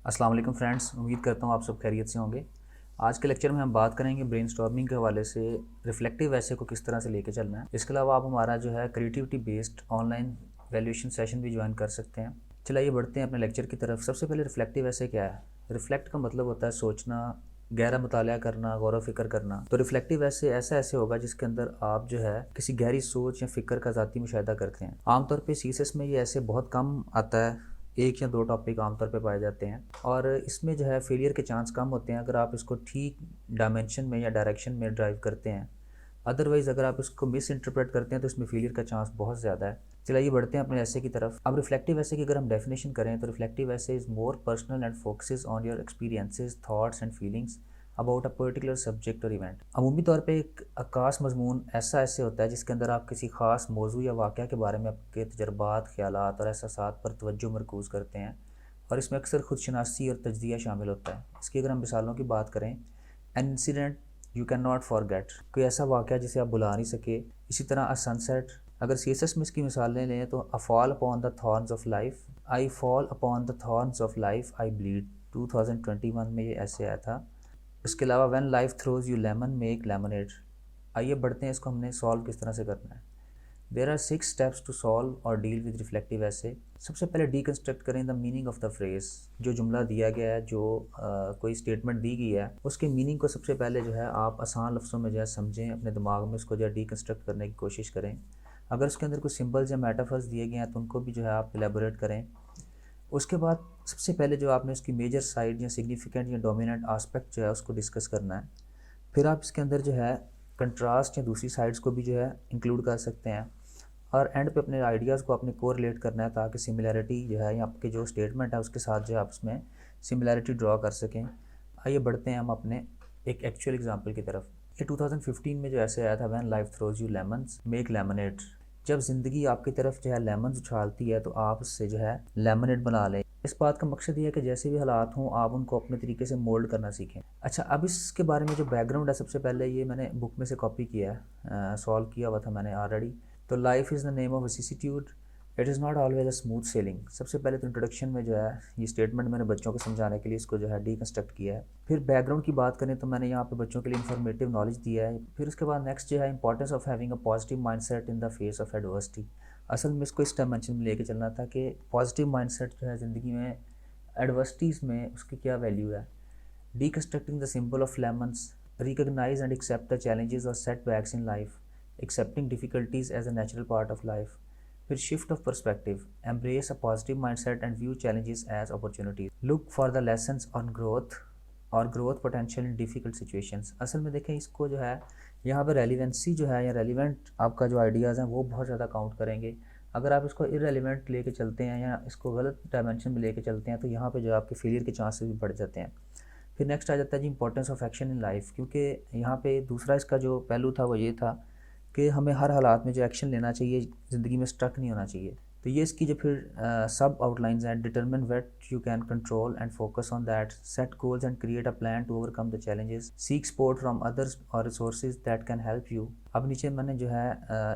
अस्सलाम वालेकुम फ्रेंड्स, उम्मीद करता हूँ आप सब खैरियत से होंगे। आज के लेक्चर में हम बात करेंगे ब्रेनस्टॉर्मिंग के हवाले से रिफ्लेक्टिव ऐसे को किस तरह से लेके चलना है। इसके अलावा आप हमारा जो है creativity based online valuation session भी ज्वाइन कर सकते हैं। चलिए बढ़ते हैं अपने लेक्चर की तरफ। सबसे पहले रिफ्लेक्टिव ऐसे क्या है। रिफ्लेक्ट का मतलब होता है सोचना, गहरा मुताला करना, गौर व फिक्र करना। तो रिफ्लेक्टिव ऐसे होगा जिसके अंदर आप जो है किसी गहरी सोच या फिक्र का ज़ाती मुशाहिदा करते हैं। आमतौर पे सीएसएस में ये ऐसे बहुत कम आता है, एक या दो टॉपिक आमतौर पे पाए जाते हैं और इसमें जो है फेलियर के चांस कम होते हैं अगर आप इसको ठीक डायमेंशन में या डायरेक्शन में ड्राइव करते हैं। अदरवाइज़ अगर आप इसको मिस इंटरप्रेट करते हैं तो इसमें फेलियर का चांस बहुत ज़्यादा है। चलिए बढ़ते हैं अपने ऐसे की तरफ। अब रिफ्लेक्टिव ऐसे की अगर हम डेफिनेशन करें तो रिफ्लेक्टिव ऐसे is more personal and focuses on your experiences, thoughts and feelings about a particular subject और इवेंट। अमूमी तौर पे एक खास मजमून ऐसा ऐसे होता है जिसके अंदर आप किसी खास मौजू या वाक़या के बारे में आपके तजर्बात, ख़यालात और एहसासात पर तवज्जो मरकूज़ करते हैं और इसमें अक्सर खुदशनासी और तजज़िया शामिल होता है। इसकी अगर हम मिसालों की बात करें, an incident you can not forget, कोई ऐसा वाक़या जिसे आप भुला नहीं सके। इसी तरह अ सनसेट, अगर सीएसएस में इसकी मिसालें लें तो a fall upon the thorns of life, I fall upon the thorns of life, I bleed, 2021 में ये ऐसे आया था। इसके अलावा when life throws you lemon make lemonade. आइए बढ़ते हैं, इसको हमने सॉल्व किस तरह से करना है। There are 6 steps to solve और डील विद रिफ्लेक्टिव ऐसे। सबसे पहले डीकंस्ट्रक्ट करें the meaning of the phrase. जो जुमला दिया गया है, जो कोई स्टेटमेंट दी गई है, उसके मीनिंग को सबसे पहले जो है आप आसान लफ्ज़ों में जो है समझें, अपने दिमाग में उसको जो है डीकंस्ट्रक्ट करने की कोशिश करें। अगर उसके अंदर कुछ सिंबल्स या मेटाफर्स दिए गए हैं तो उनको भी जो है आप एलेबोरेट करें। उसके बाद सबसे पहले जो आपने उसकी मेजर साइड या सिग्निफिकेंट या डोमिनेंट आस्पेक्ट जो है उसको डिस्कस करना है। फिर आप इसके अंदर जो है कंट्रास्ट या दूसरी साइड्स को भी जो है इंक्लूड कर सकते हैं और एंड पे अपने आइडियाज़ को आपने कोरिलेट करना है ताकि सिमिलैरिटी जो है या आपके जो स्टेटमेंट है उसके साथ जो है आप उसमें सिमिलैरिटी ड्रॉ कर सकें। आइए बढ़ते हैं हम अपने एक एक्चुअल एग्जांपल की तरफ। ये 2015 में जो ऐसे आया था, when life throws you lemons make lemonade. जब ज़िंदगी आपकी तरफ जो है लेमन्स उछालती है तो आप उससे जो है लेमनेड बना लें। इस बात का मकसद ये है कि जैसे भी हालात हों आप उनको अपने तरीके से मोल्ड करना सीखें। अच्छा, अब इसके बारे में जो बैकग्राउंड है, सबसे पहले ये मैंने बुक में से कॉपी किया है, सॉल्व किया हुआ था मैंने ऑलरेडी। तो life is the name of vicissitude, it is not always a smooth selling. सबसे पहले तो इंट्रोडक्शन में जो है ये स्टेटमेंट मैंने बच्चों को समझाने के लिए इसको जो है डीकंस्ट्रक्ट किया है। फिर बैकग्राउंड की बात करें तो मैंने यहाँ पे बच्चों के लिए इन्फॉर्मेटिव नॉलेज दिया है। फिर उसके बाद नेक्स्ट जो है importance of having a positive mindset in the face of adversity. असल में इसको इस डायमेंशन में लेके चलना था कि पॉजिटिव माइंडसेट जो है ज़िंदगी में एडवर्सिटीज़ में उसकी क्या वैल्यू है। Deconstructing the symbol of lemons, recognise and accept the challenges और setbacks in life, accepting difficulties as a natural part of life. फिर shift of perspective, embrace a positive mindset and view challenges as opportunities, look for the lessons on growth और growth potential in difficult situations. असल में देखें, इसको जो है यहाँ पर रेलिवेंसी जो है या रेलिवेंट आपका जो आइडियाज़ हैं वो बहुत ज़्यादा काउंट करेंगे। अगर आप इसको इरेलीवेंट लेके चलते हैं या इसको गलत डायमेंशन में लेके चलते हैं तो यहाँ पे जो आपके फेलियर के चांसेस भी बढ़ जाते हैं। फिर नेक्स्ट आ जाता है जी importance of action in life, क्योंकि यहाँ पे दूसरा इसका जो पहलू था वो ये था कि हमें हर हालात में जो एक्शन लेना चाहिए, ज़िंदगी में स्ट्रक नहीं होना चाहिए। तो ये इसकी जो फिर सब आउटलाइंस हैं, determine what you can control and focus on that, set goals and create a plan to overcome the challenges, seek support from others और resources that can help you. अब नीचे मैंने जो है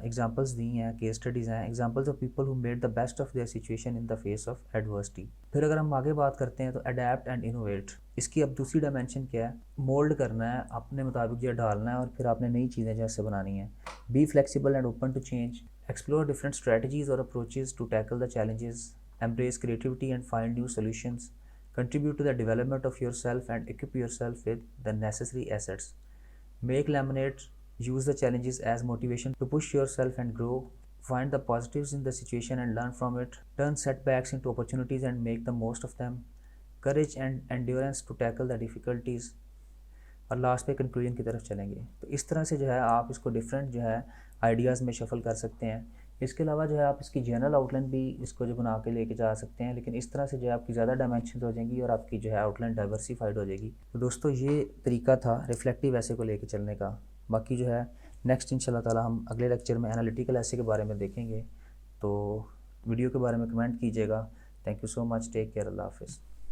एग्जांपल्स दी हैं, केस स्टडीज़ हैं, examples of people who made the best of their situation in the face of adversity. फिर अगर हम आगे बात करते हैं तो अडेप्ट एंड इनोवेट। इसकी अब दूसरी डायमेंशन क्या है, मोल्ड करना है, अपने मुताबिक जो डालना है और फिर आपने नई चीज़ें जैसे बनानी है। Be flexible and open to change, explore different strategies or approaches to tackle the challenges, embrace creativity and find new solutions, contribute to the development of yourself and equip yourself with the necessary assets, make lemonade, use the challenges as motivation to push yourself and grow, find the positives in the situation and learn from it, turn setbacks into opportunities and make the most of them, courage and endurance to tackle the difficulties, और last पे conclusion की तरफ चलेंगे। तो इस तरह से जो है आप इसको डिफरेंट जो है आइडियाज़ में शफल कर सकते हैं। इसके अलावा जो है आप इसकी जनरल आउटलाइन भी इसको जो बना के लेके जा सकते हैं, लेकिन इस तरह से जो है आपकी ज़्यादा डायमेंशन हो जाएंगी और आपकी जो है आउटलाइन डाइवर्सिफाइड हो जाएगी। तो दोस्तों ये तरीका था रिफ्लेक्टिव ऐसे को लेके चलने का। बाकी जो है नेक्स्ट इंशाल्लाह ताला हम अगले लेक्चर में एनालिटिकल ऐसे के बारे में देखेंगे। तो वीडियो के बारे में कमेंट कीजिएगा। Thank you so much, take care, अल्लाह हाफिज़।